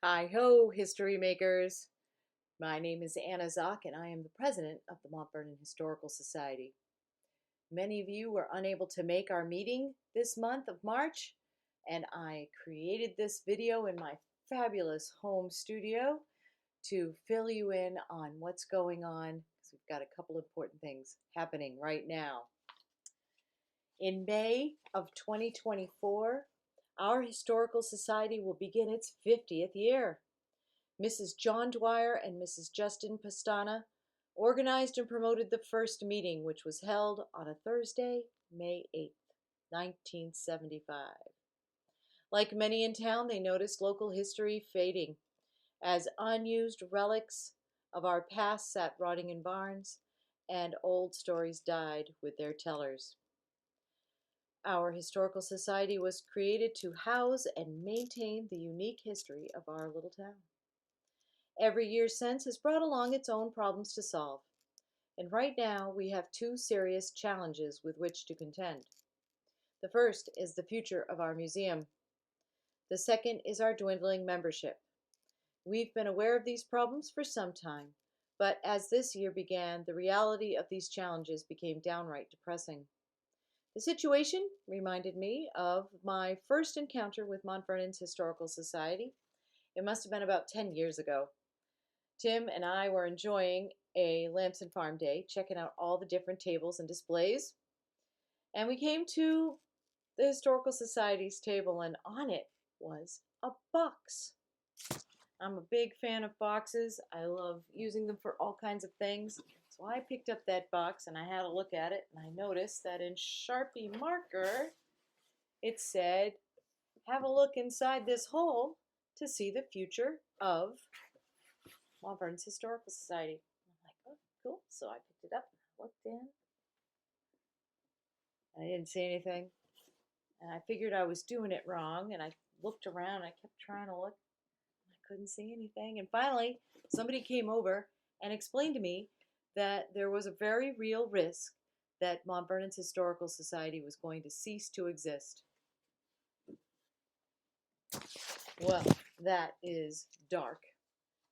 Hi-ho, history makers. My name is Anna Szok, and I am the president of the Mount Vernon Historical Society. Many of you were unable to make our meeting this month of March, and I created this video in my fabulous home studio to fill you in on what's going on, because we've got a couple important things happening right now. In May of 2024, our Historical Society will begin its 50th year. Mrs. John Dwyer and Mrs. Justin Pastana organized and promoted the first meeting, which was held on a Thursday, May 8th, 1975. Like many in town, they noticed local history fading as unused relics of our past sat rotting in barns, and old stories died with their tellers. Our Historical Society was created to house and maintain the unique history of our little town. Every year since has brought along its own problems to solve, and right now we have two serious challenges with which to contend. The first is the future of our museum. The second is our dwindling membership. We've been aware of these problems for some time, but as this year began, the reality of these challenges became downright depressing. The situation reminded me of my first encounter with Mount Vernon's Historical Society. It must have been about 10 years ago. Tim and I were enjoying a Lamson Farm Day, checking out all the different tables and displays. And we came to the Historical Society's table, and on it was a box. I'm a big fan of boxes. I love using them for all kinds of things. So I picked up that box and I had a look at it, and I noticed that in Sharpie marker, it said, "Have a look inside this hole to see the future of Mount Vernon's Historical Society." I'm like, "Oh, cool." So I picked it up, looked in. I didn't see anything. And I figured I was doing it wrong, and I looked around. I kept trying to look. I couldn't see anything. And finally, somebody came over and explained to me that there was a very real risk that Mount Vernon's Historical Society was going to cease to exist. Well, that is dark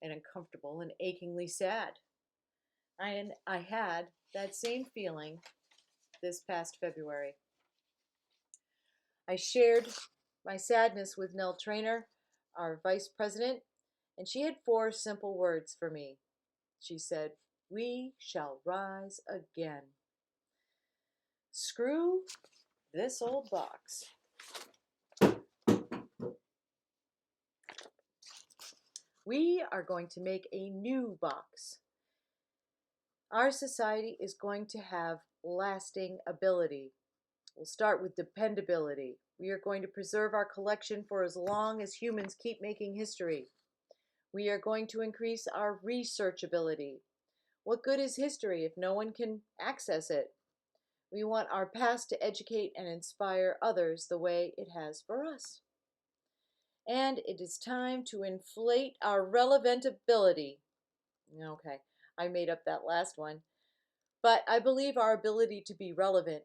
and uncomfortable and achingly sad. And I had that same feeling this past February. I shared my sadness with Nell Trainer, our vice president, and she had 4 simple words for me. She said, "We shall rise again." Screw this old box. We are going to make a new box. Our society is going to have lasting ability. We'll start with dependability. We are going to preserve our collection for as long as humans keep making history. We are going to increase our researchability. What good is history if no one can access it? We want our past to educate and inspire others the way it has for us. And it is time to inflate our relevantability. Okay, I made up that last one. But I believe our ability to be relevant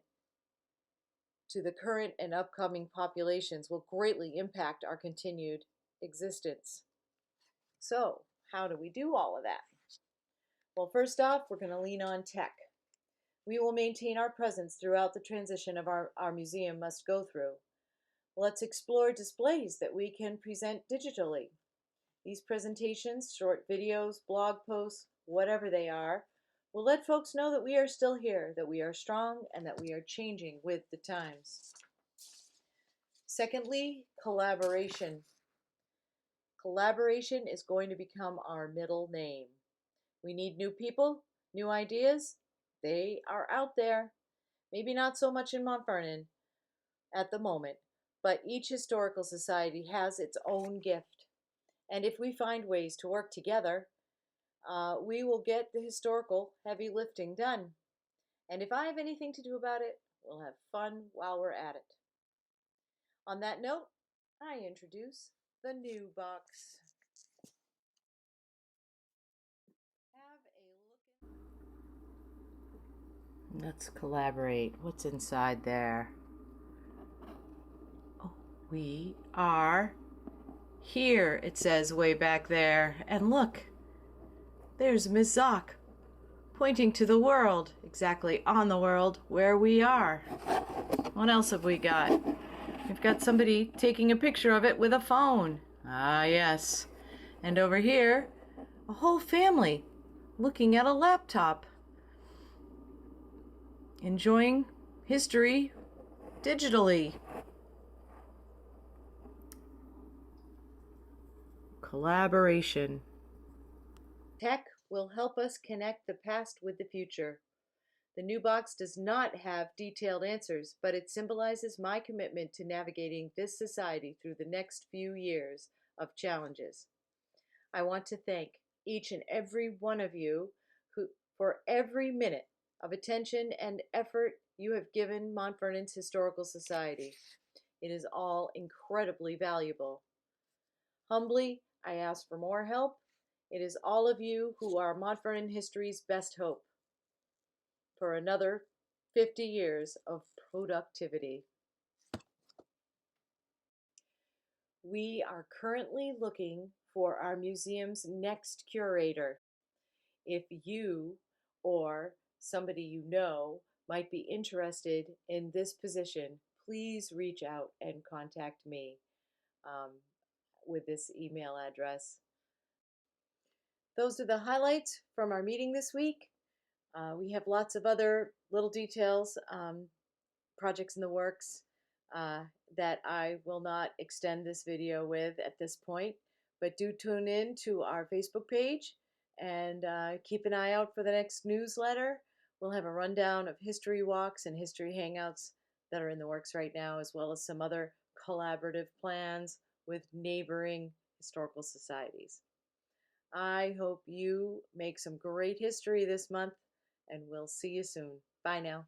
to the current and upcoming populations will greatly impact our continued existence. So, how do we do all of that? Well, first off, we're going to lean on tech. We will maintain our presence throughout the transition of our museum must go through. Let's explore displays that we can present digitally. These presentations, short videos, blog posts, whatever they are, will let folks know that we are still here, that we are strong, and that we are changing with the times. Secondly, collaboration. Collaboration is going to become our middle name. We need new people, new ideas. They are out there. Maybe not so much in Mount Vernon at the moment, but each historical society has its own gift. And if we find ways to work together, we will get the historical heavy lifting done. And if I have anything to do about it, we'll have fun while we're at it. On that note, I introduce the new box. Let's collaborate. What's inside there? Oh, we are Here, it says way back there. And look, there's Ms. Szok, pointing to the world, exactly on the world where we are. What else have we got? We've got somebody taking a picture of it with a phone. Ah, yes. And over here, a whole family looking at a laptop, enjoying history digitally. Collaboration. Tech will help us connect the past with the future. The new box does not have detailed answers, but it symbolizes my commitment to navigating this society through the next few years of challenges. I want to thank each and every one of you for every minute of attention and effort you have given Mount Vernon's Historical Society. It is all incredibly valuable. Humbly, I ask for more help. It is all of you who are Mount Vernon history's best hope for another 50 years of productivity. We are currently looking for our museum's next curator. If you or somebody you know might be interested in this position, please reach out and contact me with this email address. Those are the highlights from our meeting this week. We have lots of other little details, projects in the works that I will not extend this video with at this point, but do tune in to our Facebook page and keep an eye out for the next newsletter. We'll have a rundown of history walks and history hangouts that are in the works right now, as well as some other collaborative plans with neighboring historical societies. I hope you make some great history this month, and we'll see you soon. Bye now.